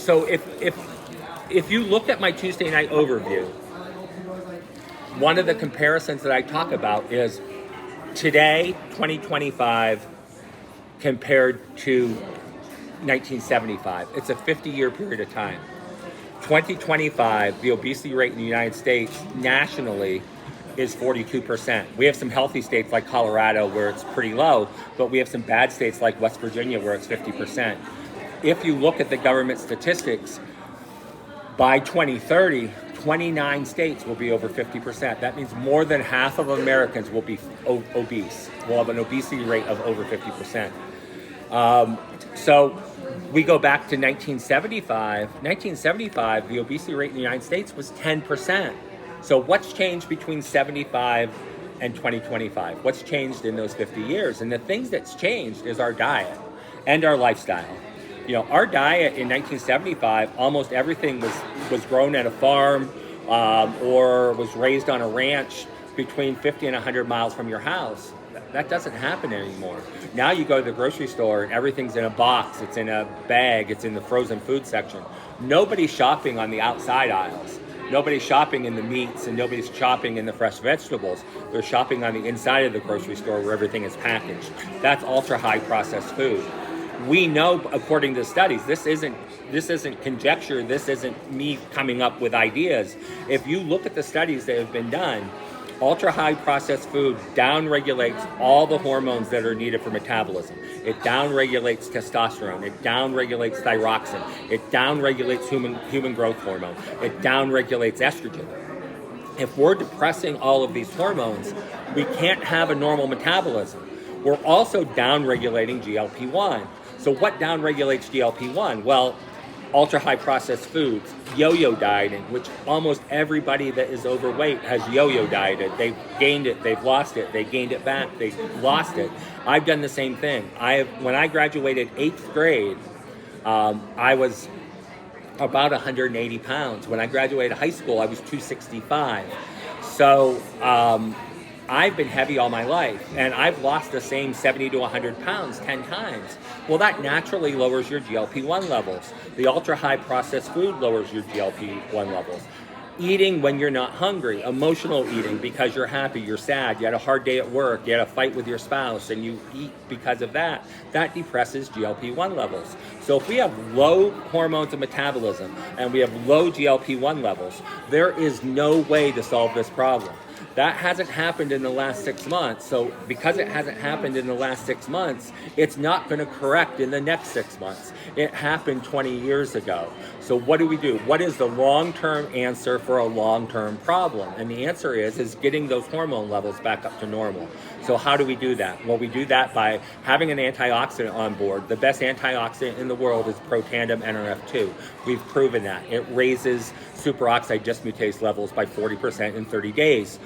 So if you look at my Tuesday night overview, one of the comparisons that I talk about is today, 2025, compared to 1975. It's a 50-year period of time. 2025, the obesity rate in the United States nationally is 42%. We have some healthy states like Colorado where it's pretty low, but we have some bad states like West Virginia where it's 50%. If you look at the government statistics, by 2030, 29 states will be over 50%. That means more than half of Americans will be obese. We'll have an obesity rate of over 50%. So we go back to 1975. 1975, the obesity rate in the United States was 10%. So what's changed between 75 and 2025? What's changed in those 50 years? And the things that's changed is our diet and our lifestyle. You know, our diet in 1975, almost everything was grown at a farm or was raised on a ranch between 50 and 100 miles from your house. That doesn't happen anymore. Now you go to the grocery store and everything's in a box, it's in a bag, it's in the frozen food section. Nobody's shopping on the outside aisles. Nobody's shopping in the meats and nobody's shopping in the fresh vegetables. They're shopping on the inside of the grocery store where everything is packaged. That's ultra high processed food. We know, according to studies, this isn't conjecture, this isn't me coming up with ideas. If you look at the studies that have been done, ultra high processed food downregulates all the hormones that are needed for metabolism. It downregulates testosterone, it downregulates thyroxine, it downregulates human growth hormone, it downregulates estrogen. If we're depressing all of these hormones, we can't have a normal metabolism. We're also downregulating GLP-1. So what downregulates GLP-1? Well, ultra-high processed foods, yo-yo dieting, which almost everybody that is overweight has yo-yo dieted. They've gained it, they've lost it, they gained it back, they lost it. I've done the same thing. When I graduated 8th grade, I was about 180 pounds. When I graduated high school, I was 265. So I've been heavy all my life, and I've lost the same 70 to 100 pounds 10 times. Well, that naturally lowers your GLP-1 levels. The ultra-high processed food lowers your GLP-1 levels. Eating when you're not hungry, emotional eating because you're happy, you're sad, you had a hard day at work, you had a fight with your spouse, and you eat because of that, that depresses GLP-1 levels. So if we have low hormones of metabolism and we have low GLP-1 levels, there is no way to solve this problem. That hasn't happened in the last 6 months. So because it hasn't happened in the last 6 months, it's not going to correct in the next 6 months. It happened 20 years ago. So what do we do? What is the long-term answer for a long-term problem? And the answer is getting those hormone levels back up to normal. So how do we do that? Well, we do that by having an antioxidant on board. The best antioxidant in the world is protandem NRF2. We've proven that. It raises superoxide dismutase levels by 40% in 30 days.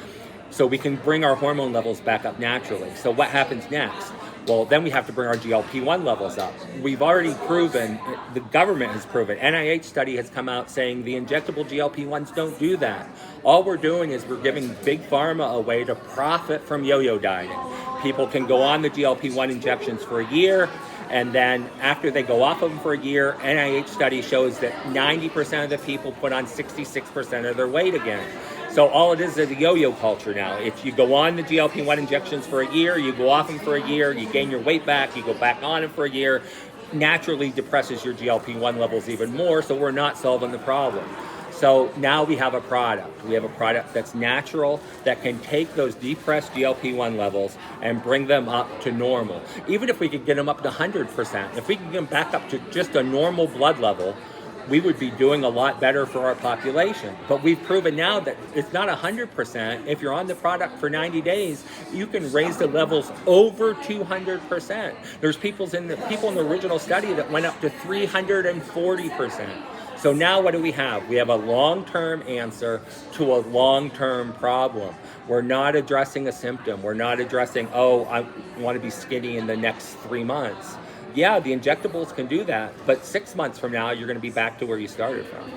So we can bring our hormone levels back up naturally. So what happens next? Well, then we have to bring our GLP-1 levels up. We've already proven, the government has proven, NIH study has come out saying the injectable GLP-1s don't do that. All we're doing is we're giving big pharma a way to profit from yo-yo dieting. People can go on the GLP-1 injections for a year, and then after they go off of them for a year, NIH study shows that 90% of the people put on 66% of their weight again. So all it is a yo-yo culture now. If you go on the GLP-1 injections for a year, you go off them for a year, you gain your weight back, you go back on them for a year, naturally depresses your GLP-1 levels even more, so we're not solving the problem. So now we have a product. We have a product that's natural, that can take those depressed GLP-1 levels and bring them up to normal. Even if we could get them up to 100%, if we could get them back up to just a normal blood level, we would be doing a lot better for our population. But we've proven now that it's not 100%. If you're on the product for 90 days, you can raise the levels over 200%. There's people in the original study that went up to 340%. So now what do we have? We have a long-term answer to a long-term problem. We're not addressing a symptom. We're not addressing, I want to be skinny in the next 3 months. Yeah, the injectables can do that, but 6 months from now, you're going to be back to where you started from.